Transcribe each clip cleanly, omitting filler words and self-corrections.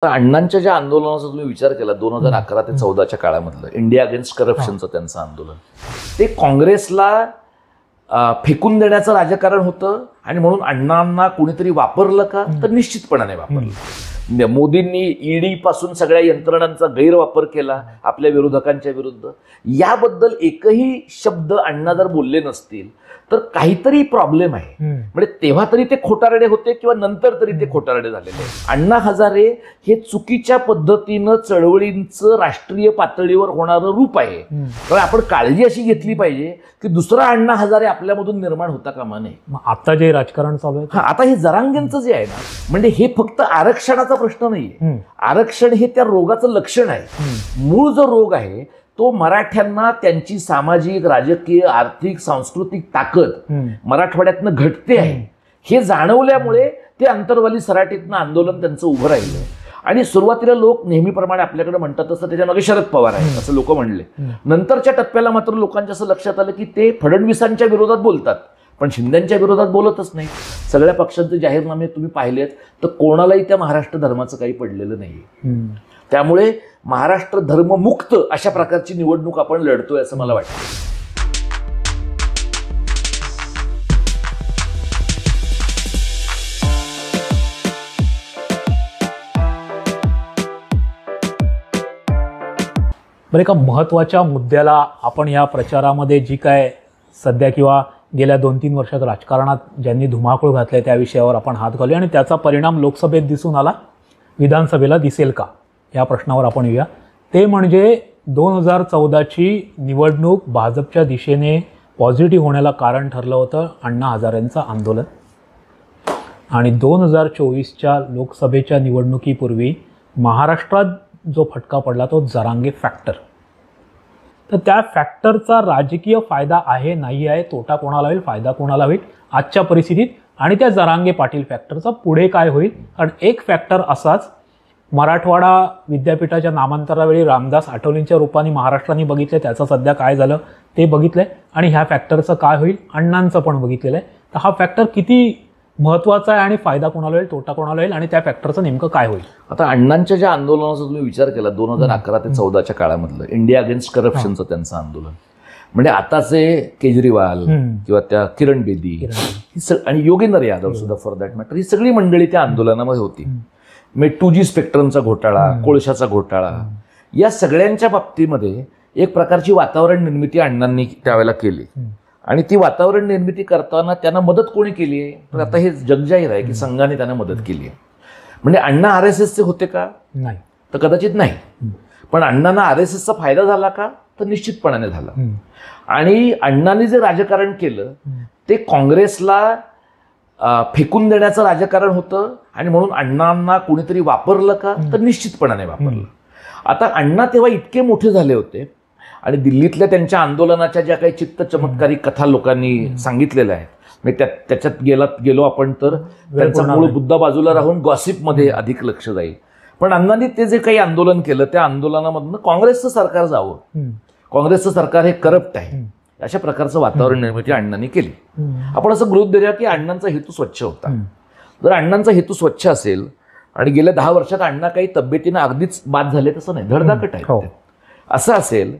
तर अण्णांच्या ज्या आंदोलनाचा तुम्ही विचार केला 2011 ते 14च्या काळामधलं इंडिया अगेन्स्ट करप्शनचं त्यांचं आंदोलन, ते काँग्रेसला फेकून देण्याचं राजकारण होतं आणि म्हणून अण्णांना कोणीतरी वापरलं का, तर निश्चितपणाने वापरलं. मोदींनी ईडी पासून सगळ्या यंत्रणांचा गैरवापर केला आपल्या विरोधकांच्या विरुद्ध. याबद्दल एकही शब्द अण्णा जर बोलले नसतील तर काहीतरी प्रॉब्लेम आहे. म्हणजे तेव्हा तरी ते खोटारडे होते किंवा नंतर तरी ते खोटारडे झालेले. अण्णा हजारे हे चुकीच्या पद्धतीनं चळवळींचं राष्ट्रीय पातळीवर होणारं रूप आहे. तर आपण काळजी अशी घेतली पाहिजे की दुसरा अण्णा हजारे आपल्यामधून निर्माण होता कामा नये. आता जे राजकारण चालू आहे, आता हे जरांगेंचं जे आहे ना, म्हणजे हे फक्त आरक्षणाचा प्रश्न नाहीये. आरक्षण हे त्या रोगाचं लक्षण आहे. मूळ जो रोग आहे तो मराठ्यांना त्यांची सामाजिक, राजकीय, आर्थिक, सांस्कृतिक ताकद मराठवाड्यातनं घटते आहे हे जाणवल्यामुळे ते अंतरवाली सराटीतनं आंदोलन त्यांचं उभं राहिलं. आणि सुरुवातीला लोक नेहमीप्रमाणे आपल्याकडे म्हणतात तसं त्याच्यामागे शरद पवार आहे असं लोक म्हणले. नंतरच्या टप्प्याला मात्र लोकांच्या असं लक्षात आलं की ते फडणवीसांच्या विरोधात बोलतात पण शिंदेच्या विरोधात बोलतच नाही. सगळ्या पक्षांचे जाहीरनामे तुम्ही पाहिलेत तर कोणालाही त्या महाराष्ट्र धर्माचं काही पडलेलं नाही. त्यामुळे महाराष्ट्र धर्ममुक्त अशा प्रकारची निवडणूक आपण लढतोय असं मला वाटतं. बरं, एका महत्त्वाच्या मुद्द्याला आपण या प्रचारामध्ये जी काय सध्या किंवा गेल्या 2-3 वर्षात राजकारणात ज्यांनी धुमाकूळ घातले त्या विषयावर आपण हात घालूया आणि त्याचा परिणाम लोकसभेत दिसून आला, विधानसभेला दिसेल का या प्रश्नावर आपण येऊया. ते म्हणजे 2014ची निवडणूक भाजपच्या दिशेने पॉझिटिव्ह होण्याला कारण ठरलं होतं अण्णा हजारेंचं आंदोलन. आणि 2024च्या लोकसभेच्या निवडणुकीपूर्वी महाराष्ट्रात जो फटका पडला तो जरांगे फॅक्टर. तर त्या फॅक्टरचा राजकीय फायदा आहे, नाही आहे, तोटा कोणाला होईल, फायदा कोणाला होईल आजच्या परिस्थितीत, आणि त्या जरांगे पाटील फॅक्टरचा पुढे काय होईल. कारण एक फॅक्टर असाच मराठवाडा विद्यापीठाच्या नामांतरावेळी रामदास आठवलेंच्या रूपाने महाराष्ट्राने बघितले, त्याचं सध्या काय झालं ते बघितलंय, आणि ह्या फॅक्टरचं काय होईल अण्णांचं पण बघितलेलं आहे. तर हा फॅक्टर किती महत्त्वाचा आहे आणि फायदा कोणाला होईल, तोटा कोणाला होईल, आणि त्या फॅक्टरचं नेमकं काय होईल. आता अण्णांच्या ज्या आंदोलनाचा तुम्ही विचार केला 2011 ते 14च्या काळामधलं इंडिया अगेन्स्ट करप्शनचं त्यांचं आंदोलन, म्हणजे आताचे केजरीवाल किंवा त्या किरण बेदी आणि योगेंद्र यादव सुद्धा फॉर दॅट मॅटर ही सगळी मंडळी त्या आंदोलनामध्ये होती. म्हणजे 2G स्पेक्ट्रमचा घोटाळा, कोळशाचा घोटाळा, या सगळ्यांच्या बाबतीमध्ये एक प्रकारची वातावरण निर्मिती अण्णांनी त्यावेळेला केली. आणि ती वातावरण निर्मिती करताना त्यांना मदत कोणी केली आहे, तर आता हे जगजाहीर आहे की संघाने त्यांना मदत केली आहे. म्हणजे अण्णा RSSचे होते का, नाही, तर कदाचित नाही. पण अण्णांना RSSचा फायदा झाला का, तर निश्चितपणाने झाला. आणि अण्णांनी जे राजकारण केलं ते काँग्रेसला फेकून देण्याचं राजकारण होतं आणि म्हणून अण्णांना कोणीतरी वापरलं का, तर निश्चितपणाने वापरलं. आता अण्णा तेव्हा इतके मोठे झाले होते आणि दिल्लीतल्या त्यांच्या आंदोलनाच्या ज्या काही चित्त चमत्कारी कथा लोकांनी सांगितलेल्या आहेत, म्हणजे त्याच्यात गेलो आपण तर त्यांचा मूळ मुद्दा बाजूला राहून गॉसिपमध्ये अधिक लक्ष जाईल. पण अण्णांनी ते जे काही आंदोलन केलं त्या आंदोलनामधनं काँग्रेसचं सरकार जावं, काँग्रेसचं सरकार हे करप्ट आहे, अशा प्रकारचं वातावरण निर्मिती अण्णांनी केली. आपण असं गृहीत धरूया की अण्णांचा हेतू स्वच्छ होता. जर अण्णांचा हेतू स्वच्छ असेल आणि गेल्या 10 वर्षात अण्णा काही तब्येतीनं अगदीच बाद झाले तसं नाही, धडधाकट आहे, असं असेल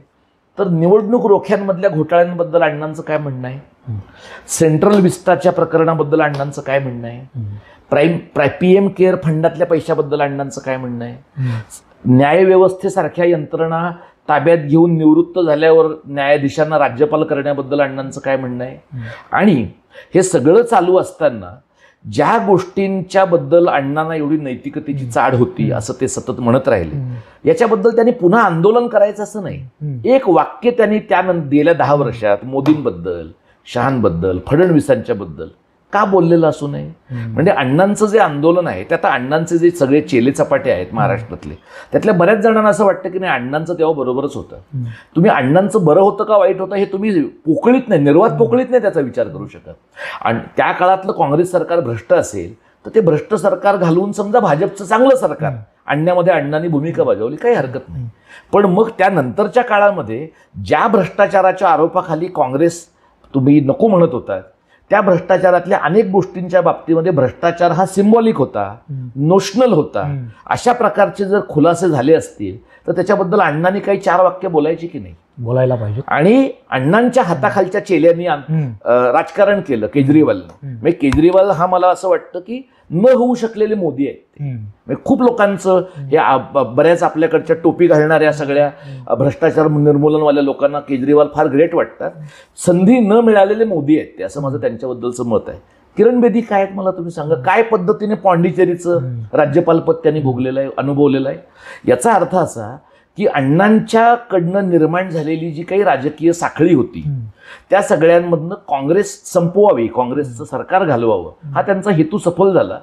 तर निवडणूक रोख्यांमधल्या घोटाळ्यांबद्दल अण्णांचं काय म्हणणं आहे, सेंट्रल विस्ताच्या प्रकरणाबद्दल अण्णांचं काय म्हणणं आहे, PM केअर फंडातल्या पैशाबद्दल अण्णांचं काय म्हणणं आहे, न्यायव्यवस्थेसारख्या यंत्रणा ताब्यात घेऊन निवृत्त झाल्यावर न्यायाधीशांना राज्यपाल करण्याबद्दल अण्णांचं काय म्हणणं आहे. आणि हे सगळं चालू असताना ज्या गोष्टींच्या बद्दल अण्णांना एवढी नैतिकतेची चाड होती असं ते सतत म्हणत राहिले, याच्याबद्दल त्यांनी पुन्हा आंदोलन करायचं असं नाही. एक वाक्य त्यांनी गेल्या 10 वर्षात मोदींबद्दल, शहांबद्दल, फडणवीसांच्या बद्दल का बोललेलं असू नये. म्हणजे अण्णांचं जे आंदोलन आहे ते आता अण्णांचे जे सगळे चेले चपाटे आहेत महाराष्ट्रातले, त्यातल्या बऱ्याच जणांना असं वाटतं की नाही अण्णांचं तेव्हा बरोबरच होतं. तुम्ही अण्णांचं बरं होतं का वाईट होतं हे तुम्ही पोकळीत नाही, निर्वात पोकळीत नाही त्याचा विचार करू शकत. आणि त्या काळातलं काँग्रेस सरकार भ्रष्ट असेल तर ते भ्रष्ट सरकार घालवून समजा भाजपचं चांगलं सरकार आणण्यामध्ये अण्णांनी भूमिका बजावली, काही हरकत नाही. पण मग त्यानंतरच्या काळामध्ये ज्या भ्रष्टाचाराच्या आरोपाखाली काँग्रेस तुम्ही नको म्हणत होता त्या भ्रष्टाचारातल्या अनेक गोष्टींच्या बाबतीमध्ये भ्रष्टाचार हा सिम्बॉलिक होता, नोशनल होता. अशा प्रकारचे जर खुलासे झाले असतील तर त्याच्याबद्दल अण्णांनी काही 4 वाक्य बोलायची की नाही? बोलायला पाहिजे. आणि अण्णांच्या हाताखालच्या चेल्यांनी राजकारण केलं केजरीवालनं. म्हणजे केजरीवाल हा मला असं वाटतं की न होऊ शकलेले मोदी आहेत. म्हणजे खूप लोकांचं हे बऱ्याच आपल्याकडच्या टोपी घालणाऱ्या सगळ्या भ्रष्टाचार निर्मूलनवाल्या लोकांना केजरीवाल फार ग्रेट वाटतात. संधी न मिळालेले मोदी आहेत ते, असं माझं त्यांच्याबद्दलचं मत आहे. किरण बेदी काय आहेत मला तुम्ही सांगा, काय पद्धतीने पॉंडिचेरीचं राज्यपालपद त्यांनी भोगलेलं आहे, अनुभवलेलं आहे. याचा अर्थ असा की अण्णांच्याकडनं निर्माण झालेली जी काही राजकीय साखळी होती त्या सगळ्यांमधनं काँग्रेस संपवावी, काँग्रेसचं सरकार घालवावं हा त्यांचा हेतू सफल झाला.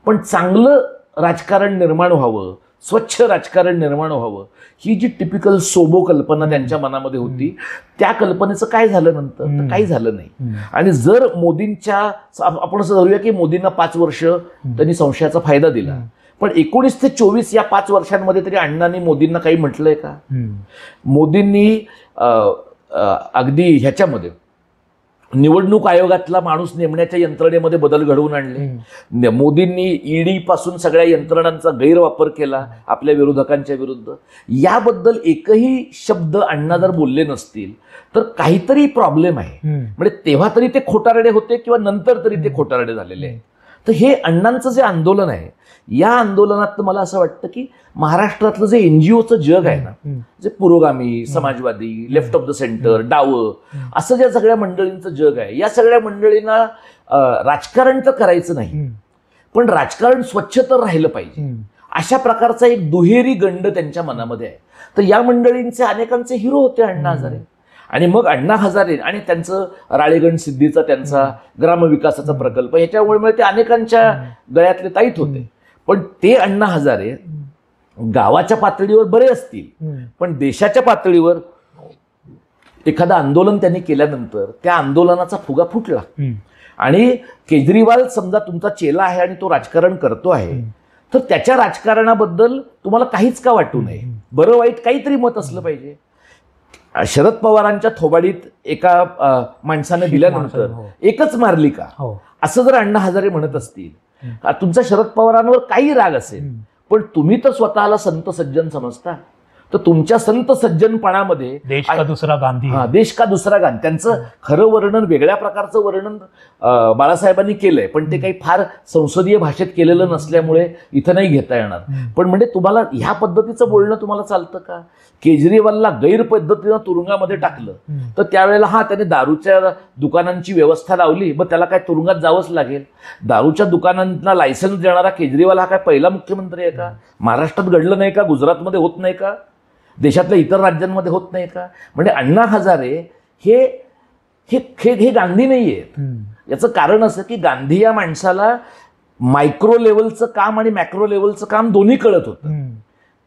पण चांगलं राजकारण निर्माण व्हावं, स्वच्छ राजकारण निर्माण व्हावं ही जी टिपिकल सोबो कल्पना त्यांच्या मनामध्ये होती त्या कल्पनेचं काय झालं नंतर? तर काही झालं नाही. आणि जर मोदींच्या आपण असं धरूया की मोदींना 5 वर्ष त्यांनी संशयाचा फायदा दिला, पण 19 ते 24 या 5 वर्षांमध्ये तरी अण्णांनी मोदींना काही म्हटलंय का? मोदींनी अगदी ह्याच्यामध्ये निवडणूक आयोगातला माणूस नेमण्याच्या यंत्रणेमध्ये बदल घडवून आणले. मोदींनी ईडी पासून सगळ्या यंत्रणांचा गैरवापर केला आपल्या विरोधकांच्या विरुद्ध. याबद्दल एकही शब्द अण्णा जर बोलले नसतील तर काहीतरी प्रॉब्लेम आहे. म्हणजे तेव्हा तरी ते खोटारडे होते किंवा नंतर तरी ते खोटारडे झालेले आहेत. तर हे अण्णांचं जे आंदोलन आहे या आंदोलनात मला असं वाटतं की महाराष्ट्रातलं जे एनजीओचं जग आहे ना, जे पुरोगामी, समाजवादी, लेफ्ट ऑफ द सेंटर, डावं असं ज्या सगळ्या मंडळींचं जग आहे, या सगळ्या मंडळींना राजकारण तर करायचं नाही, पण राजकारण स्वच्छ तर राहिलं पाहिजे अशा प्रकारचा एक दुहेरी गंड त्यांच्या मनामध्ये आहे. तर या मंडळींचे अनेकांचे हिरो होते अण्णा हजारे. आणि मग अण्णा हजारे आणि त्यांचं राळेगण सिद्धीचा त्यांचा ग्रामविकासाचा प्रकल्प ह्याच्यामुळे ते अनेकांच्या गळ्यातले ताईत होते. पण ते अण्णा हजारे गावाच्या पातळीवर बरे असतील, पण देशाच्या पातळीवर एखादं आंदोलन त्यांनी केल्यानंतर त्या आंदोलनाचा फुगा फुटला. आणि केजरीवाल समजा तुमचा चेला आहे आणि तो राजकारण करतो आहे, तर त्याच्या राजकारणाबद्दल तुम्हाला काहीच का वाटू नये, बरं वाईट काहीतरी मत असलं पाहिजे. शरद पवारांच्या थोबाडीत एका माणसाने दिल्यानंतर एकच मारली का, असं जर अण्णा हजारे म्हणत असतील, तुमचा शरद पवारांवर काही राग असेल, पण तुम्ही तर स्वतःला संत सज्जन समजता, तर तुमच्या संत सज्जनपणामध्ये देश का दुसरा गांधी, देश का दुसरा गांधी त्यांचं खरं वर्णन, वेगळ्या प्रकारचं वर्णन बाळासाहेबांनी केलंय, पण ते काही फार संसदीय भाषेत केलेलं नसल्यामुळे इथं नाही घेता येणार. पण म्हणजे तुम्हाला ह्या पद्धतीचं बोलणं तुम्हाला चालतं का? केजरीवालला गैरपद्धतीनं तुरुंगामध्ये टाकलं तर त्यावेळेला त्याने दारूच्या दुकानांची व्यवस्था लावली, मग त्याला काय तुरुंगात जावंच लागेल? दारूच्या दुकानांना लायसन्स देणारा केजरीवाल हा काय पहिला मुख्यमंत्री आहे का? महाराष्ट्रात घडलं नाही का? गुजरातमध्ये होत नाही का? देशातल्या इतर राज्यांमध्ये होत नाही का? म्हणजे अण्णा हजारे हे हे हे गांधी नाही आहेत. याचं कारण असं की गांधी या माणसाला मायक्रो लेवलचं काम आणि मॅक्रो लेवलचं काम दोन्ही कळत होतं.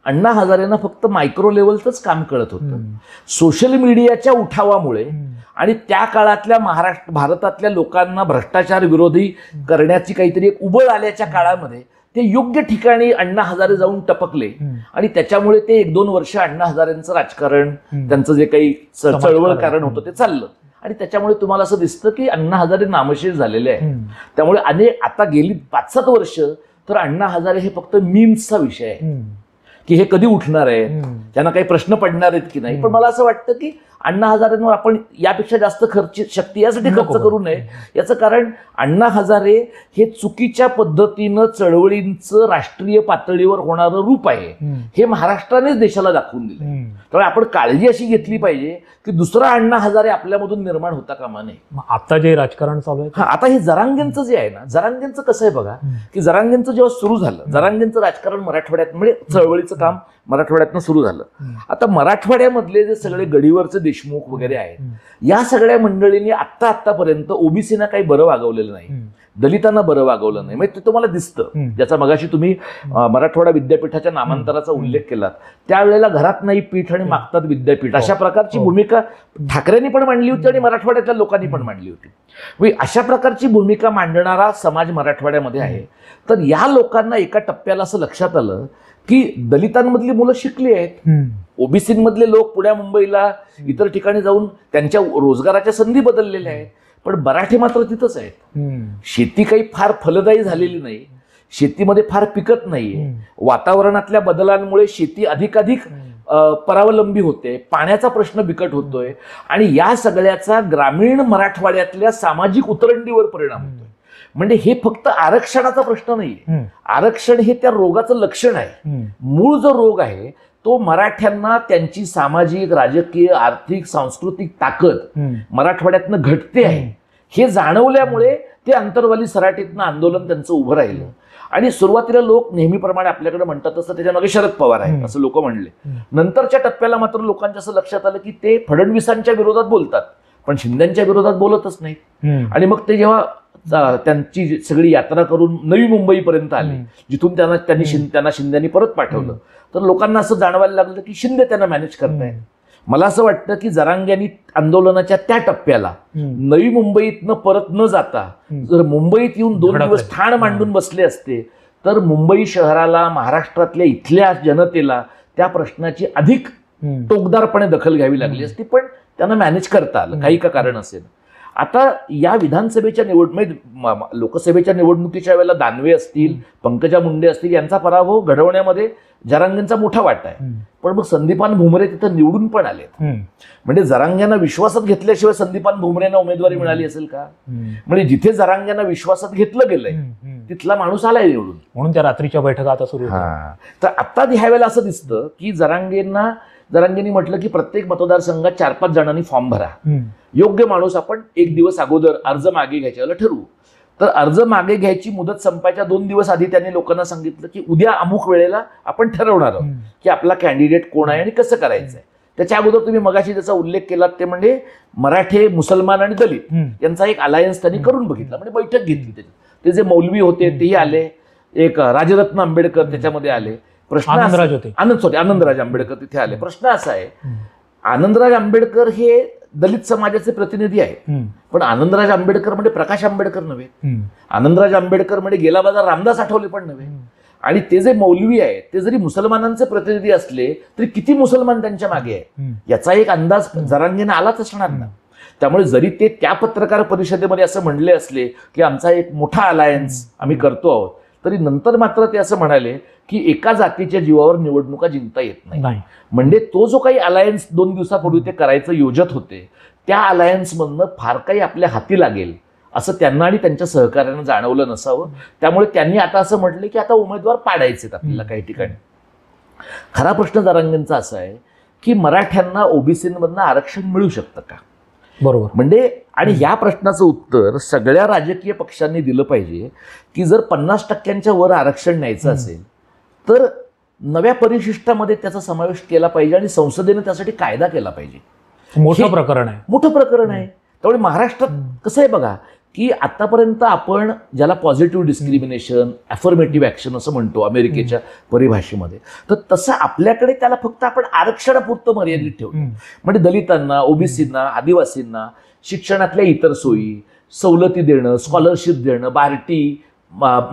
अण्णा हजारेंना फक्त मायक्रो लेवलचंच काम कळत होतं. सोशल मीडियाच्या उठावामुळे आणि त्या काळातल्या भारतातल्या लोकांना भ्रष्टाचार विरोधी करण्याची काहीतरी एक उबळ आल्याच्या काळामध्ये ते योग्य ठिकाणी अण्णा हजारे जाऊन टपकले आणि त्याच्यामुळे ते 1-2 वर्ष अण्णा हजारेंचं राजकारण, त्यांचं जे काही चळवळ कारण होतं ते चाललं. आणि त्याच्यामुळे तुम्हाला असं दिसतं की अण्णा हजारे नामशेष झालेले आहे. त्यामुळे आता गेली 5-7 वर्ष तर अण्णा हजारे हे फक्त मीम्सचा विषय आहे की हे कधी उठणार आहे, त्यांना काही प्रश्न पडणार आहेत की नाही. पण मला असं वाटतं की अण्णा हजारेंवर आपण यापेक्षा जास्त शक्ती यासाठी खर्च करू नये. याचं कारण अण्णा हजारे हे चुकीच्या पद्धतीनं चळवळींचं राष्ट्रीय पातळीवर होणारं रूप आहे, हे महाराष्ट्रानेच देशाला दाखवून दिलं. त्यामुळे आपण काळजी अशी घेतली पाहिजे की दुसरा अण्णा हजारे आपल्यामधून निर्माण होता कामा नये. आता जे राजकारण चालू आहे, आता हे जरांगेंचं जे आहे ना, जरांगेंचं कसं आहे बघा की जरांगेंचं जेव्हा सुरू झालं, जरांगेंचं राजकारण मराठवाड्यात म्हणजे चळवळीचं काम मराठवाड्यातनं सुरू झालं. आता मराठवाड्यामधले जे सगळे गडीवरचे देशमुख वगैरे आहेत, या सगळ्या मंडळींनी आतापर्यंत ओबीसीना काही बरं वागवलेलं नाही, दलितांना बरं वागवलं नाही. म्हणजे ते तुम्हाला दिसतं. ज्याचा मगाशी तुम्ही मराठवाडा विद्यापीठाच्या नामांतराचा उल्लेख केलात, त्यावेळेला घरात नाही पीठ आणि मागतात विद्यापीठ, अशा प्रकारची भूमिका ठाकरेंनी पण मांडली होती आणि मराठवाड्यातल्या लोकांनी पण मांडली होती. अशा प्रकारची भूमिका मांडणारा समाज मराठवाड्यामध्ये आहे. तर या लोकांना एका टप्प्याला असं लक्षात आलं की दलितांमधली मुलं शिकली आहेत, ओबीसीमधले लोक पुण्या मुंबईला इतर ठिकाणी जाऊन त्यांच्या रोजगाराच्या संधी बदललेल्या आहेत, पण मराठी मात्र तिथंच आहेत. शेती काही फार फलदायी झालेली नाही, शेतीमध्ये फार पिकत नाहीये, वातावरणातल्या बदलांमुळे शेती अधिकाधिक परावलंबी होते, पाण्याचा प्रश्न बिकट होतोय आणि या सगळ्याचा ग्रामीण मराठवाड्यातल्या सामाजिक उतरंडीवर परिणाम होतोय. म्हणजे हे फक्त आरक्षणाचा प्रश्न नाहीये, आरक्षण हे त्या रोगाचं लक्षण आहे. मूळ जो रोग आहे तो मराठ्यांना त्यांची सामाजिक, राजकीय, आर्थिक, सांस्कृतिक ताकद मराठवाड्यातनं घटते आहे हे जाणवल्यामुळे ते अंतरवाली सराटीतनं आंदोलन त्यांचं उभं राहिलं. आणि सुरुवातीला लोक नेहमीप्रमाणे आपल्याकडे म्हणतात तसं त्याच्या मागे शरद पवार आहेत असं लोक म्हणले. नंतरच्या टप्प्याला मात्र लोकांच्या असं लक्षात आलं की ते फडणवीसांच्या विरोधात बोलतात पण शिंदेच्या विरोधात बोलतच नाहीत. आणि मग ते जेव्हा त्यांची सगळी यात्रा करून नवी मुंबईपर्यंत आले, जिथून त्यांना शिंदेनी परत पाठवलं, तर लोकांना असं जाणवायला लागलं की शिंदे त्यांना मॅनेज करतायत. मला असं वाटतं की जरांग्यांनी आंदोलनाच्या त्या टप्प्याला नवी मुंबईतनं परत न जाता जर मुंबईत येऊन 2 दिवस ठाण मांडून बसले असते तर मुंबई शहराला, महाराष्ट्रातल्या इथल्या जनतेला त्या प्रश्नाची अधिक टोकदारपणे दखल घ्यावी लागली असती, पण त्यांना मॅनेज करता आलं, काही का कारण असेल. आता या विधानसभेच्या लोकसभेच्या निवडणुकीच्या वेळेला दानवे असतील, पंकजा मुंडे असतील, यांचा पराभव घडवण्यामध्ये जरांगेंचा मोठा वाटा आहे. पण मग संदीपान भुमरे तिथं निवडून पण आले. म्हणजे जरांग्यांना विश्वासात घेतल्याशिवाय संदीपान भुमरेंना उमेदवारी मिळाली असेल का? म्हणजे जिथे जरांग्यांना विश्वासात घेतलं गेलंय तिथला माणूस आलाय निवडून, म्हणून त्या रात्रीच्या बैठका आता सुरू. तर आता ह्यावेळेला असं दिसतं की जरांगेंनी म्हटलं की प्रत्येक मतदारसंघात 4-5 जणांनी फॉर्म भरा, योग्य माणूस आपण 1 दिवस अगोदर अर्ज मागे घ्यायच्या वेळेला ठरवू. तर अर्ज मागे घ्यायची मुदत संपायच्या 2 दिवस आधी त्यांनी लोकांना सांगितलं की उद्या अमुक वेळेला आपण ठरवणार आहोत की आपला कॅन्डिडेट कोण आहे आणि कसं करायचंय. त्याच्या अगोदर तुम्ही मगाशी त्याचा उल्लेख केलात ते म्हणजे मराठे, मुसलमान आणि दलित यांचा एक अलायन्स त्यांनी करून बघितला, म्हणजे बैठक घेतली. त्याची ते जे मौलवी होते तेही आले, एक राजरत्न आंबेडकर त्याच्यामध्ये आले. प्रश्न आनंदराज आंबेडकर तिथे आले. प्रश्न असा आहे, आनंदराज आंबेडकर हे दलित समाजाचे प्रतिनिधी आहेत, पण आनंदराज आंबेडकर म्हणजे प्रकाश आंबेडकर नव्हे, आनंदराज आंबेडकर म्हणजे गेला बाजार रामदास आठवले पण नव्हे. आणि ते जे मौलवी आहेत ते जरी मुसलमानांचे प्रतिनिधी असले तरी किती मुसलमान त्यांच्या मागे आहे याचा एक अंदाज जरांगेंना आलाच असणार ना. त्यामुळे जरी ते त्या पत्रकार परिषदेमध्ये असं म्हणले असले की आमचा एक मोठा अलायन्स आम्ही करतो आहोत, तरी नंतर मात्र ते असं म्हणाले की एका जातीच्या जीवावर निवडणुका जिंकता येत नाही. म्हणजे तो जो काही अलायन्स 2 दिवसापूर्वी ते करायचं योजत होते त्या अलायन्समधनं फार काही आपल्या हाती लागेल असं त्यांना आणि त्यांच्या सहकार्यानं जाणवलं नसावं. त्यामुळे त्यांनी आता असं म्हटलं की आता उमेदवार पाडायचेत आपल्याला काही ठिकाणी. खरा प्रश्न जरांगेंचा असा आहे की मराठ्यांना ओबीसीमधनं आरक्षण मिळू शकतं का? बरोबर. म्हणजे आणि या प्रश्नाचं उत्तर सगळ्या राजकीय पक्षांनी दिलं पाहिजे की जर 50% वर आरक्षण न्यायचं असेल तर नव्या परिशिष्टामध्ये त्याचा समावेश केला पाहिजे आणि संसदेने त्यासाठी कायदा केला पाहिजे. मोठं प्रकरण आहे. त्यामुळे महाराष्ट्रात कसं आहे बघा की आतापर्यंत आपण ज्याला पॉझिटिव्ह डिस्क्रिमिनेशन, अफर्मेटिव्ह ऍक्शन असं म्हणतो अमेरिकेच्या परिभाषेमध्ये, तर तसं आपल्याकडे त्याला फक्त आपण आरक्षणापुरतं मर्यादित ठेवतो. म्हणजे दलितांना, ओबीसींना, आदिवासींना शिक्षणातल्या इतर सोयी, सवलती देणं, स्कॉलरशिप देणं,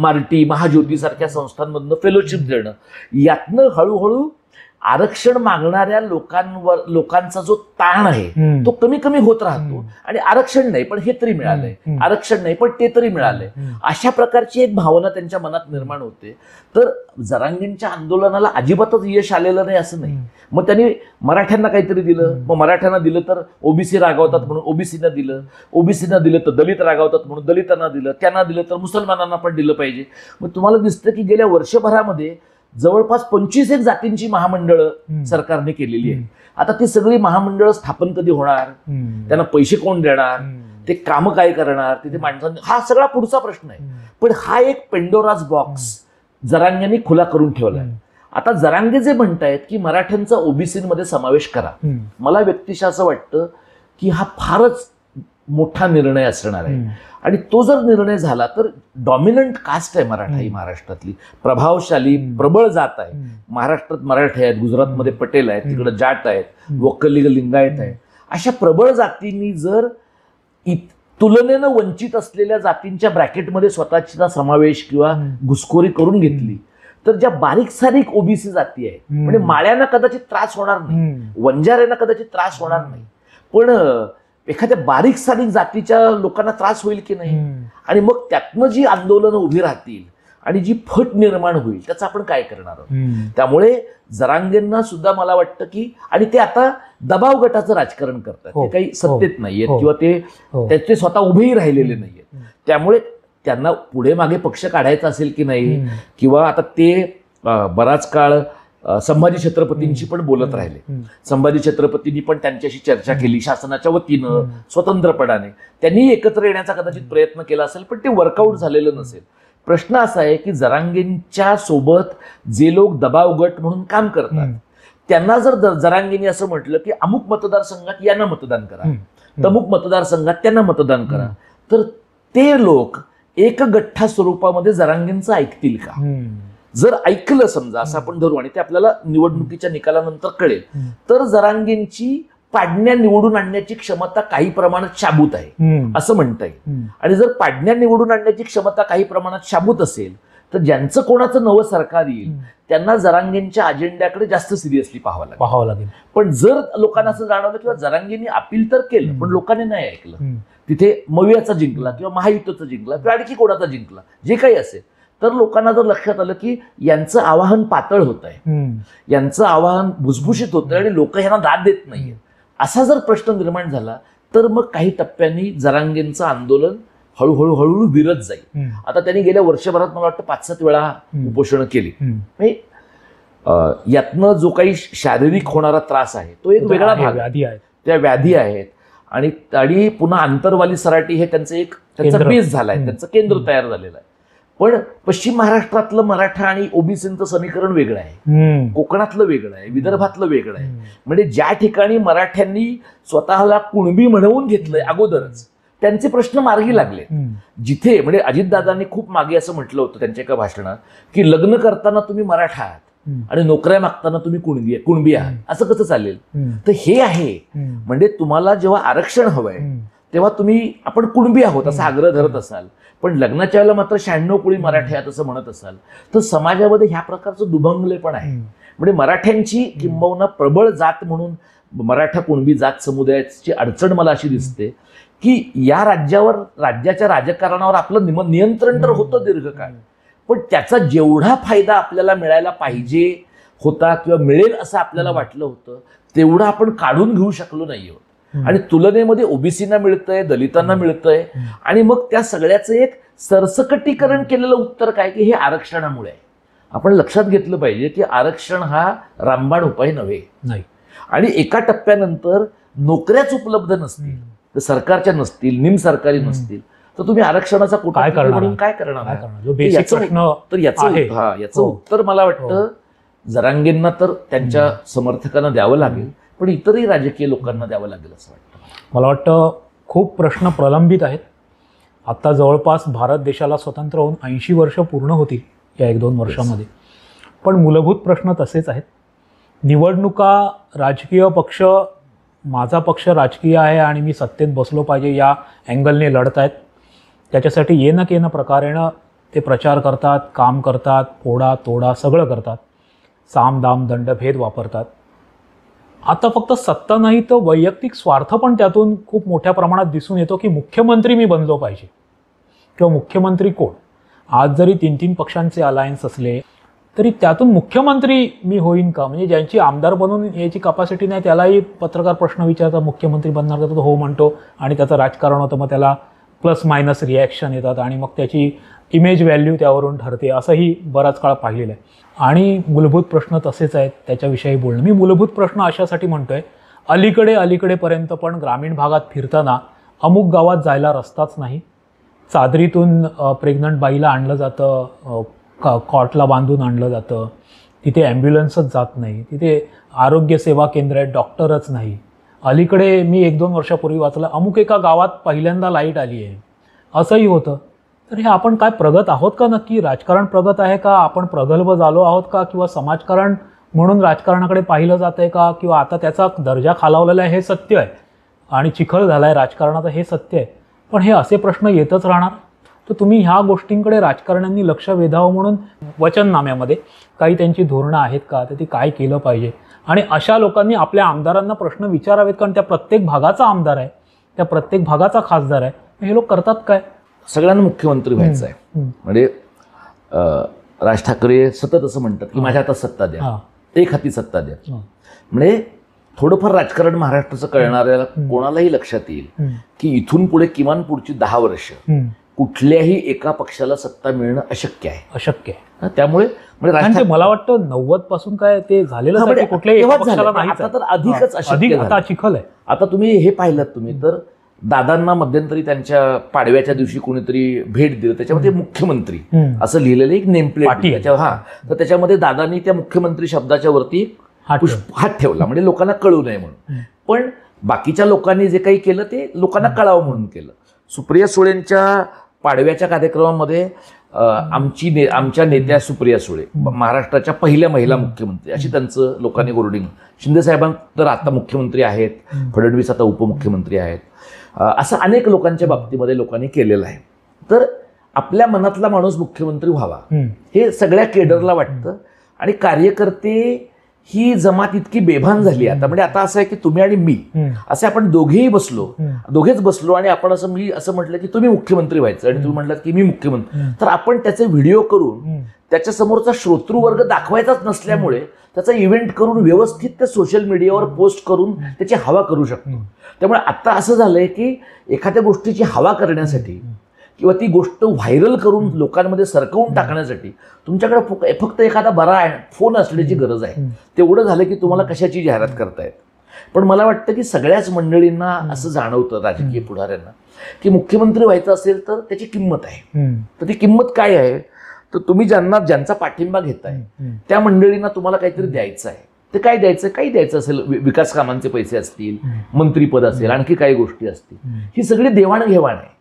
मार्टी, महाज्योती सारख्या संस्थांमधनं फेलोशिप देणं, यातनं हळूहळू आरक्षण मागणाऱ्या लोकांचा जो ताण आहे तो कमी कमी होत राहतो. आणि आरक्षण नाही पण हे तरी मिळालंय, आरक्षण नाही पण ते तरी मिळालंय, अशा प्रकारची एक भावना त्यांच्या मनात निर्माण होते. तर जरांगेंच्या आंदोलनाला अजिबातच यश आलेलं नाही असं नाही. मग त्यांनी मराठ्यांना काहीतरी दिलं, मग मराठ्यांना दिलं तर ओबीसी रागावतात म्हणून ओबीसीना दिलं तर दलित रागावतात म्हणून दलितांना दिलं, त्यांना दिलं तर मुसलमानांना पण दिलं पाहिजे. मग तुम्हाला दिसतं की गेल्या वर्षभरामध्ये जवळपास 25 जातींची महामंडळं सरकारने केलेली आहे. आता ती सगळी महामंडळं स्थापन कधी होणार, त्यांना पैसे कोण देणार, ते काम काय करणार, तिथे माणसांनी, हा सगळा पुढचा प्रश्न आहे. पण हा एक पेंडोराज बॉक्स जरांगेंनी खुला करून ठेवलाय. आता जरांगे जे म्हणतायत की मराठ्यांचा ओबीसीमध्ये समावेश करा, मला व्यक्तिशः असं वाटतं की हा फारच मोठा निर्णय असणार आहे. आणि तो जर निर्णय झाला तर डॉमिनंट कास्ट आहे मराठा ही महाराष्ट्रातली, प्रभावशाली प्रबळ जात आहे. महाराष्ट्रात मराठे आहेत, गुजरातमध्ये पटेल आहेत, तिकडे जाट आहेत, वक्कली लिंगायत आहेत. अशा प्रबळ जातींनी जर तुलनेनं वंचित असलेल्या जातींच्या ब्रॅकेटमध्ये स्वतःचा समावेश किंवा घुसखोरी करून घेतली तर ज्या बारीक सारीक ओबीसी जाती आहेत, म्हणजे माळ्यांना कदाचित त्रास होणार नाही, वंजाऱ्यांना कदाचित त्रास होणार नाही, पण एखाद्या बारीक सारीक जातीच्या लोकांना त्रास होईल की नाही, आणि मग त्यातनं जी आंदोलनं उभी राहतील आणि जी फट निर्माण होईल त्याचं आपण काय करणार आहोत. त्यामुळे जरांगेंना सुद्धा मला वाटतं की, आणि ते आता दबाव गटाचं राजकारण करतात, ते काही सत्तेत नाहीयेत किंवा ते स्वतः उभेही राहिलेले नाहीयेत. त्यामुळे त्यांना पुढे मागे पक्ष काढायचा असेल की नाही, किंवा आता ते बराच काळ संभाजी छत्रपतींशी पण बोलत राहिले. संभाजी छत्रपतींनी पण त्यांच्याशी चर्चा केली शासनाच्या वतीनं, स्वतंत्रपणाने त्यांनी एकत्र येण्याचा कदाचित प्रयत्न केला असेल, पण ते वर्कआउट झालेलं नसेल. प्रश्न असा आहे की जरांगेंच्या सोबत जे लोक दबाव गट म्हणून काम करतात त्यांना जर जरांगेंनी असं म्हटलं की अमुक मतदारसंघात यांना मतदान करा, तमुक मतदारसंघात त्यांना मतदान करा, तर ते लोक एक गठ्ठा स्वरूपामध्ये जरांगेंचं ऐकतील का? जर ऐकलं समजा असं आपण धरू, आणि ते आपल्याला निवडणुकीच्या निकालानंतर कळेल, तर जरांगेंची पाडण्या निवडून आणण्याची क्षमता काही प्रमाणात शाबूत आहे असं म्हणता येईल. आणि जर पाडण्या निवडून आणण्याची क्षमता काही प्रमाणात शाबूत असेल, तर ज्यांचं कोणाचं नवं सरकार येईल त्यांना जरांगेंच्या अजेंड्याकडे जास्त सिरियसली पाहावं लागेल. पण जर लोकांना असं जाणवलं किंवा जरांगेंनी अपील तर केलं पण लोकांनी नाही ऐकलं, तिथे मवियाचा जिंकला किंवा महायुतीचा जिंकला किंवा आणखी कोणाचा जिंकला, जे काही असेल, तर लोकांना जर लक्षात आलं की यांचं आवाहन पातळ होत आहे, यांचं आवाहन भुसभुशीत होतं आणि लोक यांना दाद देत नाहीये, असा जर प्रश्न निर्माण झाला तर मग काही टप्प्यांनी जरांगेंचं आंदोलन हळूहळू विरत जाईल. आता त्यांनी गेल्या वर्षभरात मला वाटतं 5-7 वेळा उपोषण केली. यातनं जो काही शारीरिक होणारा त्रास आहे तो एक वेगळा भाग आहे, त्या व्याधी आहेत, आणि पुन्हा आंतरवाली सराटी हे त्यांचा बेस झालाय, त्यांचं केंद्र तयार झालेलं आहे. पण पश्चिम महाराष्ट्रातलं मराठा आणि ओबीसीचं समीकरण वेगळं आहे, कोकणातलं वेगळं आहे, विदर्भातलं वेगळं आहे. म्हणजे ज्या ठिकाणी मराठ्यांनी स्वतःला कुणबी म्हणवून घेतलंय अगोदरच, त्यांचे प्रश्न मार्गी लागले. जिथे म्हणजे अजितदादांनी खूप मागे असं म्हटलं होतं त्यांच्या एका भाषणात की लग्न करताना तुम्ही मराठा आहात आणि नोकऱ्या मागताना तुम्ही कुणबी आहात, असं कसं चालेल? तर हे आहे, म्हणजे तुम्हाला जेव्हा आरक्षण हवंय तेव्हा आपण कुणबी आहोत असा आग्रह धरत असाल, पण लग्नाच्या वेळेला मात्र 96 कुळी मराठी आहेत असं म्हणत असाल, तर समाजामध्ये ह्या प्रकारचं दुभंगले पण आहे. म्हणजे मराठ्यांची किंबहुना प्रबळ जात म्हणून मराठा कुणबी जात समुदायाची अडचण मला अशी दिसते की या राज्याच्या राजकारणावर आपलं नियंत्रण तर होतं दीर्घकाळ, पण त्याचा जेवढा फायदा आपल्याला मिळायला पाहिजे होता किंवा मिळेल असं आपल्याला वाटलं होतं तेवढं आपण काढून घेऊ शकलो नाही आहोत. आणि तुलनेमध्ये ओबीसीना मिळतंय, दलितांना मिळतंय, आणि मग त्या सगळ्याचं एक सरसकटीकरण केलेलं उत्तर काय की हे आरक्षणामुळे आहे. आपण लक्षात घेतलं पाहिजे की आरक्षण हा रामबाण उपाय नव्हे, आणि एका टप्प्यानंतर नोकऱ्याच उपलब्ध नसतील, तर सरकारच्या नसतील, निमसरकारी नसतील, तर तुम्ही आरक्षणाचा कोटा म्हणून काय करणार? तर याचं उत्तर मला वाटतं जरांगेंना तर त्यांच्या समर्थकांना द्यावं लागेल, पण इतरही राजकीय लोकांना द्यावं लागेल असं वाटतं. मला वाटतं खूप प्रश्न प्रलंबित आहेत. आता जवळपास भारत देशाला स्वतंत्र होऊन 80 वर्ष पूर्ण होतील या 1-2 वर्षामध्ये, पण मूलभूत प्रश्न तसेच आहेत. निवडणुका राजकीय पक्ष, माझा पक्ष राजकीय आहे आणि मी सत्तेत बसलो पाहिजे या अँगलने लढत आहेत. त्याच्यासाठी ये ना प्रकारेनं ते प्रचार करतात, काम करतात, फोडा तोडा सगळं करतात, साम दाम दंडभेद वापरतात. आता फक्त सत्ता नाही तर वैयक्तिक स्वार्थ पण त्यातून खूप मोठ्या प्रमाणात दिसून येतो की मुख्यमंत्री मी बनलो पाहिजे किंवा मुख्यमंत्री कोण. आज जरी 3-3 पक्षांचे अलायन्स असले तरी त्यातून मुख्यमंत्री मी होईन का? म्हणजे ज्यांची आमदार बनून याची कपॅसिटी नाही त्यालाही पत्रकार प्रश्न विचारतात, मुख्यमंत्री बनणार का? तो हो म्हणतो आणि त्याचं राजकारण होतं, मग त्याला प्लस मायनस रिॲक्शन येतात आणि मग त्याची इमेज व्हॅल्यू त्यावरून ठरते, असंही बराच काळ पाहिलेलं आहे. आणि मूलभूत प्रश्न तसेच आहेत, त्याच्याविषयी बोलणं. मी मूलभूत प्रश्न अशासाठी म्हणतोय, अलीकडेपर्यंत पण ग्रामीण भागात फिरताना अमुक गावात जायला रस्ताच नाही, चादरीतून प्रेग्नंट बाईला आणलं जातं, कॉटला बांधून आणलं जातं, तिथे ॲम्ब्युलन्सच जात नाही, तिथे आरोग्य सेवा केंद्र आहेत, डॉक्टरच नाही. अलीकडे मी 1-2 वर्षापूर्वी वाचलं अमुक एका गावात पहिल्यांदा लाईट आली आहे, असंही होतं. तर हे आपण काय प्रगत आहोत का? नक्की राजकारण प्रगत आहे का? आपण प्रगल्भ झालो आहोत का? किंवा समाजकारण म्हणून राजकारणाकडे पाहिलं जात आहे का? किंवा आता त्याचा दर्जा खालावलेला आहे हे सत्य आहे आणि चिखल झाला आहे राजकारणाचं हे सत्य आहे. पण हे असे प्रश्न येतच राहणार. तर तुम्ही ह्या गोष्टींकडे राजकारण्यांनी लक्ष वेधावं म्हणून वचननाम्यामध्ये काही त्यांची धोरणं आहेत का? तर ती काय केलं पाहिजे? आणि अशा लोकांनी आपल्या आमदारांना प्रश्न विचारावेत, कारण त्या प्रत्येक भागाचा आमदार आहे, त्या प्रत्येक भागाचा खासदार आहे, हे लोक करतात काय? सगळ्यांना मुख्यमंत्री व्हायचं आहे. म्हणजे राज ठाकरे सतत असं म्हणतात की माझ्या हातात सत्ता द्या, एक हाती सत्ता द्या. म्हणजे थोडंफार राजकारण महाराष्ट्राचं कळणाऱ्याला कोणालाही लक्षात येईल की इथून पुढे किमान पुढची 10 वर्ष कुठल्याही एका पक्षाला सत्ता मिळणं अशक्य आहे. त्यामुळे म्हणजे मला वाटतं 90 पासून काय ते झालेलं कुठल्याही एका पक्षाला नाही. आता तर अधिकच अशक्य आता चिखल आहे. आता तुम्ही हे पाहिलं तुम्ही तर दादांना मध्यंतरी त्यांच्या पाडव्याच्या दिवशी कोणीतरी भेट दिलं, त्याच्यामध्ये मुख्यमंत्री असं लिहिलेलं एक नेमप्लेट. तर त्याच्यामध्ये दादांनी त्या मुख्यमंत्री शब्दाच्या वरती हात ठेवला, म्हणजे लोकांना कळू नये म्हणून. पण बाकीच्या लोकांनी जे काही केलं ते लोकांना कळावं म्हणून केलं. सुप्रिया सुळेंच्या पाडव्याच्या कार्यक्रमामध्ये आमच्या नेत्या सुप्रिया सुळे महाराष्ट्राच्या पहिल्या महिला मुख्यमंत्री अशी त्यांचं लोकांनी होर्डिंग. शिंदे साहेबांना तर आता मुख्यमंत्री आहेत, फडणवीस आता उपमुख्यमंत्री आहेत, असं अनेक लोकांच्या बाबतीमध्ये लोकांनी केलेलं आहे. तर आपल्या मनातला माणूस मुख्यमंत्री व्हावा हे सगळ्या केडरला वाटतं. आणि कार्यकर्ते ही जमात इतकी बेभान झाली आता. म्हणजे आता असं आहे की तुम्ही आणि मी असे आपण दोघेच बसलो आणि आपण मी असं म्हटलं की तुम्ही मुख्यमंत्री व्हायचं आणि तुम्ही म्हटलं की मी मुख्यमंत्री, तर आपण त्याचे व्हिडिओ करून त्याच्या समोरचा श्रोतृवर्ग दाखवायचाच नसल्यामुळे त्याचा इव्हेंट करून व्यवस्थित त्या सोशल मीडियावर पोस्ट करून त्याची हवा करू शकतो. त्यामुळे आता असं झालंय की एखाद्या गोष्टीची हवा करण्यासाठी किंवा ती गोष्ट व्हायरल करून लोकांमध्ये सरकवून टाकण्यासाठी तुमच्याकडे फक्त एखादा बरा फोन असण्याची गरज आहे. तेवढं झालं की तुम्हाला कशाची जाहिरात करतायत. पण मला वाटतं की सगळ्याच मंडळींना असं जाणवतं, राजकीय पुढाऱ्यांना, की मुख्यमंत्री व्हायचं असेल तर त्याची किंमत आहे. तर ती किंमत काय आहे, तर तुम्ही ज्यांचा पाठिंबा घेताय त्या मंडळींना तुम्हाला काहीतरी द्यायचं आहे. ते काय द्यायचं, काही द्यायचं असेल, विकास कामांचे पैसे असतील, मंत्रीपद असेल, आणखी काही गोष्टी असतील, ही सगळी देवाणघेवाण आहे.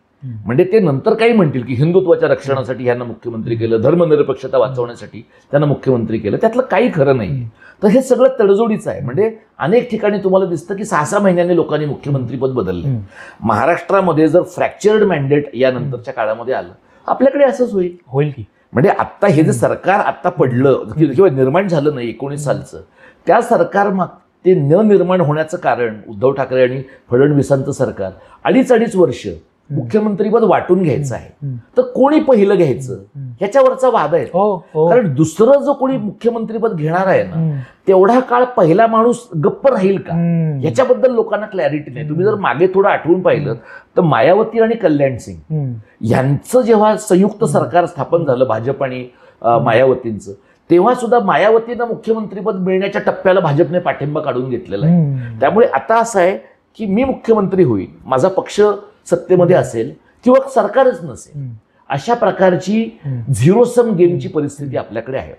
म्हणजे ते नंतर काही म्हणतील की हिंदुत्वाच्या रक्षणासाठी ह्यांना मुख्यमंत्री केलं, धर्मनिरपेक्षता वाचवण्यासाठी त्यांना मुख्यमंत्री केलं, त्यातलं काही खरं नाही. तर हे सगळं तडजोडीचं आहे. म्हणजे अनेक ठिकाणी तुम्हाला दिसतं की 6-6 महिन्यांनी लोकांनी मुख्यमंत्रीपद बदलले. महाराष्ट्रामध्ये जर फ्रॅक्चर्ड मॅन्डेट या नंतरच्या काळामध्ये आलं, आपल्याकडे असंच होईल की. म्हणजे आता हे जे सरकार आता पडलं किंवा निर्माण झालं नाही 19 सालचं, त्या सरकार ते न निर्माण होण्याचं कारण उद्धव ठाकरे आणि फडणवीसांचं सरकार 2.5 वर्ष मुख्यमंत्रीपद वाटून घ्यायचं आहे. तर कोणी पहिलं घ्यायचं ह्याच्यावरचा वाद आहे. कारण दुसरं जो कोणी मुख्यमंत्रीपद घेणार आहे ना, तेवढा काळ पहिला माणूस गप्प राहील का ह्याच्याबद्दल लोकांना क्लॅरिटी नाही. तुम्ही जर मागे थोडं आठवून पाहिलं तर मायावती आणि कल्याण सिंग यांचं जेव्हा संयुक्त सरकार स्थापन झालं, भाजप आणि मायावतींचं, तेव्हा सुद्धा मायावतींना मुख्यमंत्रीपद मिळण्याच्या टप्प्याला भाजपने पाठिंबा काढून घेतलेला आहे. त्यामुळे आता असं आहे की मी मुख्यमंत्री होईल, माझा पक्ष सत्तेमध्ये असेल किंवा सरकारच नसेल, अशा प्रकारची झिरो सम गेमची परिस्थिती आपल्याकडे आहे.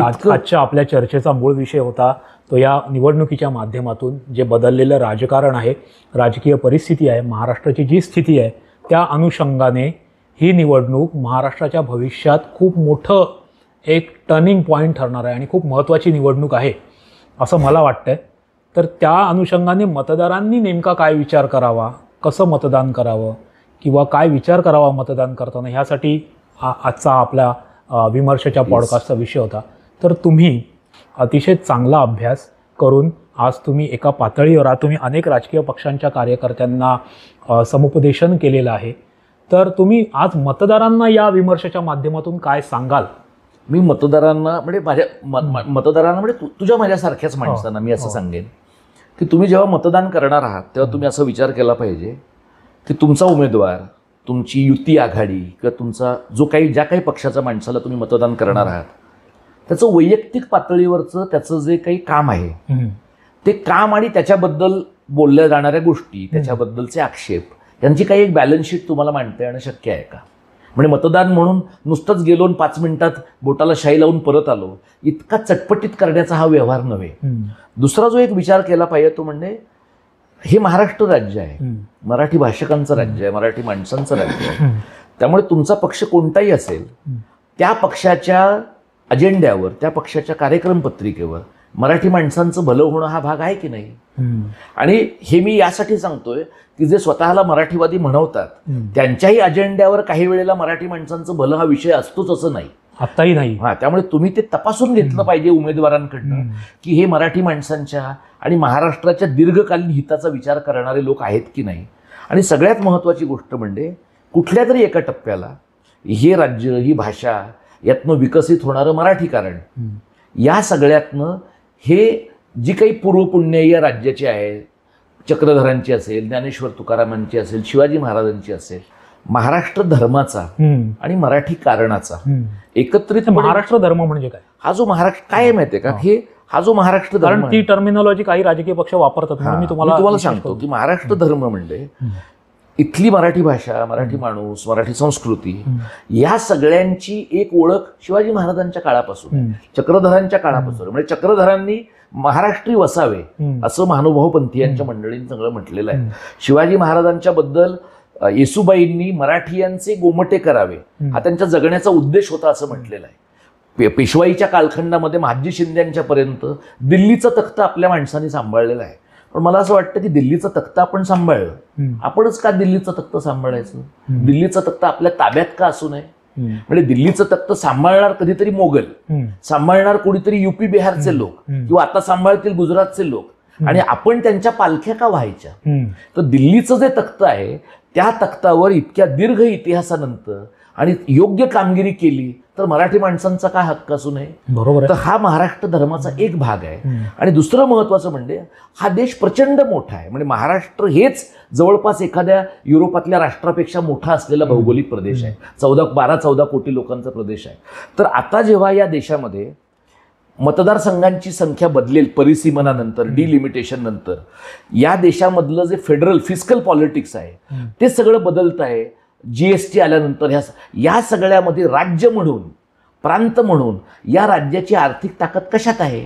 आजच्या आपल्या चर्चेचा मूळ विषय होता तो या निवडणुकीच्या माध्यमातून जे बदललेलं राजकारण आहे, राजकीय परिस्थिती आहे, महाराष्ट्राची जी स्थिती आहे, त्या अनुषंगाने ही निवडणूक महाराष्ट्राच्या भविष्यात खूप मोठं एक टर्निंग पॉईंट ठरणार आहे आणि खूप महत्त्वाची निवडणूक आहे असं मला वाटतंय. तर त्या अनुषंगाने मतदारांनी नेमका काय विचार करावा, कसं मतदान करावं किंवा काय विचार करावा मतदान करताना, ह्यासाठी आजचा आपला विमर्शाच्या पॉडकास्टचा विषय होता. तर तुम्ही अतिशय चांगला अभ्यास करून आज तुम्ही एका पातळीवर आहात, तुम्ही अनेक राजकीय पक्षांच्या कार्यकर्त्यांना समुपदेशन केलेलं आहे. तर तुम्ही आज मतदारांना या विमर्शाच्या माध्यमातून काय सांगाल? मी मतदारांना म्हणजे तुझ्या माझ्यासारख्याच माणसांना मी असं सांगेन की तुम्ही जेव्हा मतदान करणार आहात तेव्हा तुम्ही असा विचार केला पाहिजे की तुमचा उमेदवार, तुमची युती आघाडी किंवा तुमचा ज्या काही पक्षाच्या माणसाला तुम्ही मतदान करणार आहात त्याचं वैयक्तिक पातळीवरचं त्याचं जे काही काम आहे ते काम आणि त्याच्याबद्दल बोलल्या जाणाऱ्या गोष्टी, त्याच्याबद्दलचे आक्षेप यांची काही एक बॅलन्स शीट तुम्हाला मांडता येणं शक्य आहे का? म्हणजे मतदान म्हणून नुसतंच गेलो 5 मिनिटात बोटाला शाई लावून परत आलो, इतका चटपटीत करण्याचा हा व्यवहार नव्हे. दुसरा जो एक विचार केला पाहिजे तो म्हणजे हे महाराष्ट्र राज्य आहे, मराठी भाषकांचं राज्य आहे, मराठी माणसांचं राज्य आहे. त्यामुळे तुमचा पक्ष कोणताही असेल त्या पक्षाच्या अजेंड्यावर, त्या पक्षाच्या कार्यक्रम पत्रिकेवर मराठी माणसांचं भलं होणं हा भाग आहे की नाही? आणि हे मी यासाठी सांगतोय की जे स्वतःला मराठीवादी म्हणवतात त्यांच्याही अजेंड्यावर काही वेळेला मराठी माणसांचं भलं हा विषय असतोच असं नाही, आत्ताही नाही. त्यामुळे तुम्ही ते तपासून घेतलं पाहिजे उमेदवारांकडनं की हे मराठी माणसांच्या आणि महाराष्ट्राच्या दीर्घकालीन हिताचा विचार करणारे लोक आहेत की नाही. आणि सगळ्यात महत्त्वाची गोष्ट म्हणजे कुठल्या तरी एका टप्प्याला हे राज्य, ही भाषा, यातनं विकसित होणारं मराठीकरण, या सगळ्यातनं हे जी काही पूर्वपुण्य या राज्याची आहे, चक्रधरांची असेल, ज्ञानेश्वर तुकारामांची असेल, शिवाजी महाराजांची असेल, महाराष्ट्र धर्माचा आणि मराठी कारणाचा एकत्रित महाराष्ट्र धर्म म्हणजे काय? हा जो महाराष्ट्र काय आहे माहितीये का, हा जो महाराष्ट्र धर्म, कारण ती टर्मिनॉलॉजी काही राजकीय पक्ष वापरतात म्हणून मी तुम्हाला सांगतो की महाराष्ट्र धर्म म्हणजे इथली मराठी भाषा, मराठी माणूस, मराठी संस्कृती, या सगळ्यांची एक ओळख शिवाजी महाराजांच्या काळापासून, चक्रधरांच्या काळापासून. म्हणजे चक्रधरांनी महाराष्ट्री वसावे असं महानुभावपंथीयांच्या मंडळींनी सगळं म्हटलेलं आहे. शिवाजी महाराजांच्या बद्दल येसुबाईंनी मराठियांचे गोमटे करावे हा त्यांच्या जगण्याचा उद्देश होता असं म्हटलेलं आहे. पेशवाईच्या कालखंडामध्ये महाजी शिंद्यांच्या पर्यंत दिल्लीचं तख्त आपल्या माणसांनी सांभाळलेलं आहे. पण मला असं वाटतं की दिल्लीचं तख्त आपण सांभाळलं, आपणच का दिल्लीचं तख्त सांभाळायचं? दिल्लीचं तख्त आपल्या ताब्यात का असू नये? म्हणजे दिल्लीचं तख्त सांभाळणार कधीतरी मोगल, सांभाळणार कोणीतरी युपी बिहारचे लोक, किंवा आता सांभाळतील गुजरातचे लोक, आणि आपण त्यांच्या पालख्या का व्हायच्या? तर दिल्लीचं जे तख्त आहे त्या तख्तावर इतक्या दीर्घ इतिहासानंतर आणि योग्य कामगिरी केली तर मराठी माणसांचा काय हक्क असू नये? बरोबर. तर हा महाराष्ट्र धर्माचा एक भाग आहे. आणि दुसरं महत्वाचं म्हणजे हा देश प्रचंड मोठा आहे. म्हणजे महाराष्ट्र हेच जवळपास एखाद्या युरोपातल्या राष्ट्रापेक्षा मोठा असलेला भौगोलिक प्रदेश आहे. 12-14 कोटी लोकांचा प्रदेश आहे. तर आता जेव्हा या देशामध्ये मतदारसंघांची संख्या बदलेल परिसीमनानंतर, डिलिमिटेशन नंतर, या देशामधलं जे फेडरल फिस्कल पॉलिटिक्स आहे ते सगळं बदलत आहे. GST आल्यानंतर या सगळ्यामध्ये राज्य म्हणून, प्रांत म्हणून या राज्याची आर्थिक ताकद कशात आहे,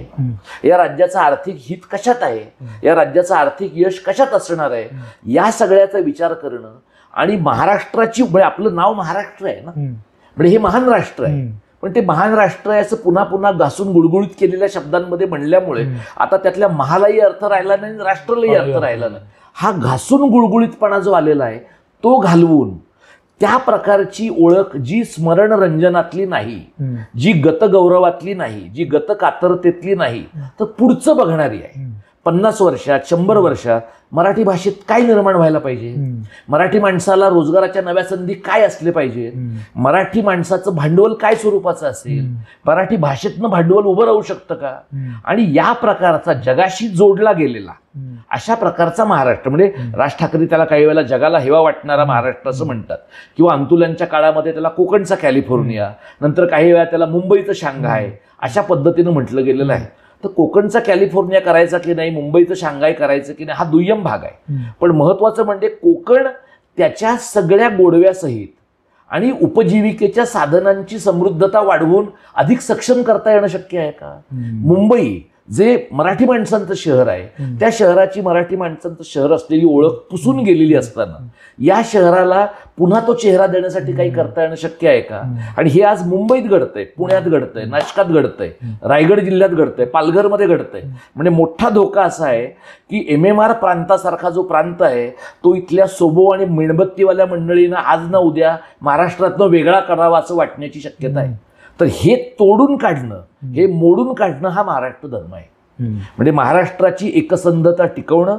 या राज्याचं आर्थिक हित कशात आहे, या राज्याचं आर्थिक यश कशात असणार आहे, या सगळ्याचा विचार करणं. आणि महाराष्ट्राची, म्हणजे आपलं नाव महाराष्ट्र आहे ना, म्हणजे हे महान राष्ट्र आहे, पण ते महान राष्ट्र आहे असं पुन्हा पुन्हा घासून गुळगुळीत केलेल्या शब्दांमध्ये म्हणल्यामुळे आता त्यातल्या महालाही अर्थ राहिला नाही, राष्ट्रालाही अर्थ राहिला नाही. हा घासून गुळगुळीतपणा जो आलेला आहे तो घालवून त्या प्रकारची ओळख जी स्मरणरंजनातली नाही, जी गतगौरवातली नाही, जी गतकातरतेतली नाही, तर पुढचं बघणारी आहे. 50 वर्षात, 100 वर्षात मराठी भाषेत काय निर्माण व्हायला पाहिजे, मराठी माणसाला रोजगाराच्या नव्या संधी काय असले पाहिजे, मराठी माणसाचं भांडवल काय स्वरूपाचं असेल, मराठी भाषेतनं भांडवल उभं राहू शकतं का, आणि या प्रकारचा जगाशी जोडला गेलेला अशा प्रकारचा महाराष्ट्र. म्हणजे राज ठाकरे त्याला काही वेळेला जगाला हेवा वाटणारा महाराष्ट्र असं म्हणतात, किंवा अंतुल्यांच्या काळामध्ये त्याला कोकणचा कॅलिफोर्निया, नंतर काही वेळा त्याला मुंबईचं शांघाय अशा पद्धतीनं म्हटलं गेलेलं आहे. तर कोकणचा कॅलिफोर्निया करायचा की नाही, मुंबईचं शांघाय करायचं की नाही, हा दुय्यम भाग आहे. पण महत्वाचं म्हणजे कोकण त्याच्या सगळ्या गोडव्यासहित आणि उपजीविकेच्या साधनांची समृद्धता वाढवून अधिक सक्षम करता येणं शक्य आहे का? मुंबई जे मराठी माणसांचं शहर आहे, त्या शहराची मराठी माणसांचं शहर असलेली ओळख पुसून गेलेली असताना या शहराला पुन्हा तो चेहरा देण्यासाठी काही करता येणं शक्य आहे का? आणि हे आज मुंबईत घडतंय, पुण्यात घडतंय, नाशकात घडतंय, रायगड जिल्ह्यात घडतंय, पालघरमध्ये घडतंय. म्हणजे मोठा धोका असा आहे की MMR प्रांतासारखा जो प्रांत आहे तो इथल्या सोबो आणि मेणबत्तीवाल्या मंडळींना आज ना उद्या महाराष्ट्रातनं वेगळा करावा असं वाटण्याची शक्यता आहे. तर हे तोडून काढणं, हे मोडून काढणं हा महाराष्ट्र धर्म आहे. म्हणजे महाराष्ट्राची एकसंधता टिकवणं,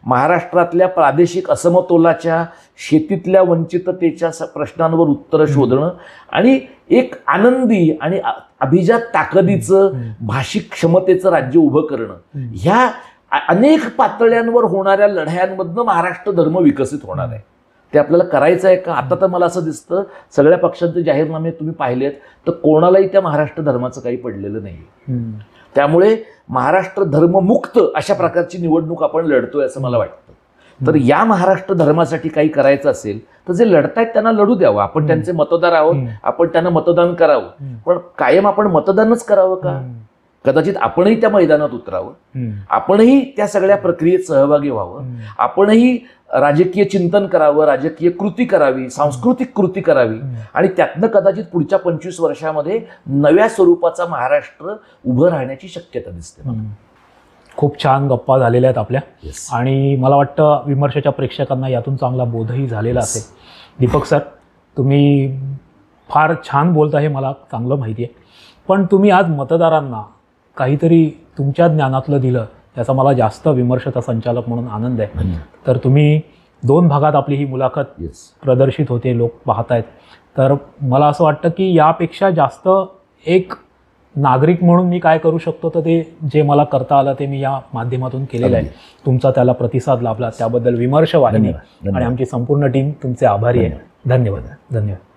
महाराष्ट्रातल्या प्रादेशिक असमतोलाच्या, शेतीतल्या वंचिततेच्या प्रश्नांवर उत्तरं शोधणं, आणि एक आनंदी आणि अभिजात ताकदीचं, भाषिक क्षमतेचं राज्य उभं करणं, ह्या अनेक पातळ्यांवर होणाऱ्या लढ्यांमधनं महाराष्ट्र धर्म विकसित होणार आहे. ते आपल्याला करायचं आहे का? आता तर मला असं दिसतं सगळ्या पक्षांचे जाहीरनामे तुम्ही पाहिलेत तर कोणालाही त्या महाराष्ट्र धर्माचं काही पडलेलं नाही. त्यामुळे महाराष्ट्र धर्ममुक्त अशा प्रकारची निवडणूक आपण लढतोय असं मला वाटतं. तर या महाराष्ट्र धर्मासाठी काही करायचं असेल तर जे लढतायत त्यांना लढू द्यावं. आपण त्यांचे मतदार आहोत, आपण त्यांना मतदान करावं, पण कायम आपण मतदानच करावं का? कदाचित आपणही त्या मैदानात उतरावं, आपणही त्या सगळ्या प्रक्रियेत सहभागी व्हावं, आपणही राजकीय चिंतन करावं, राजकीय कृती करावी, सांस्कृतिक कृती करावी, आणि त्यातनं कदाचित पुढच्या 25 वर्षामध्ये नव्या स्वरूपाचा महाराष्ट्र उभं राहण्याची शक्यता दिसते. खूप छान गप्पा झालेल्या आहेत आपल्या, आणि मला वाटतं विमर्शाच्या प्रेक्षकांना यातून चांगला बोधही झालेला असेल. दीपक सर, तुम्ही फार छान बोलता हे मला चांगलं माहिती आहे, पण तुम्ही आज मतदारांना काहीतरी तुमच्या ज्ञानातलं दिलं याचा मला जास्त विमर्शाचा संचालक म्हणून आनंद आहे. तर तुम्ही 2 भागात आपली ही मुलाखत येस. प्रदर्शित होते, लोक पाहतायत. तर मला असं वाटतं की यापेक्षा जास्त एक नागरिक म्हणून मी काय करू शकतो, तर ते जे मला करता आलं ते मी या माध्यमातून केलेलं आहे. तुमचा त्याला प्रतिसाद लाभला त्याबद्दल विमर्श वाहिनी धन्यवाद. आणि आमची संपूर्ण टीम तुमचे आभारी आहे. धन्यवाद. धन्यवाद.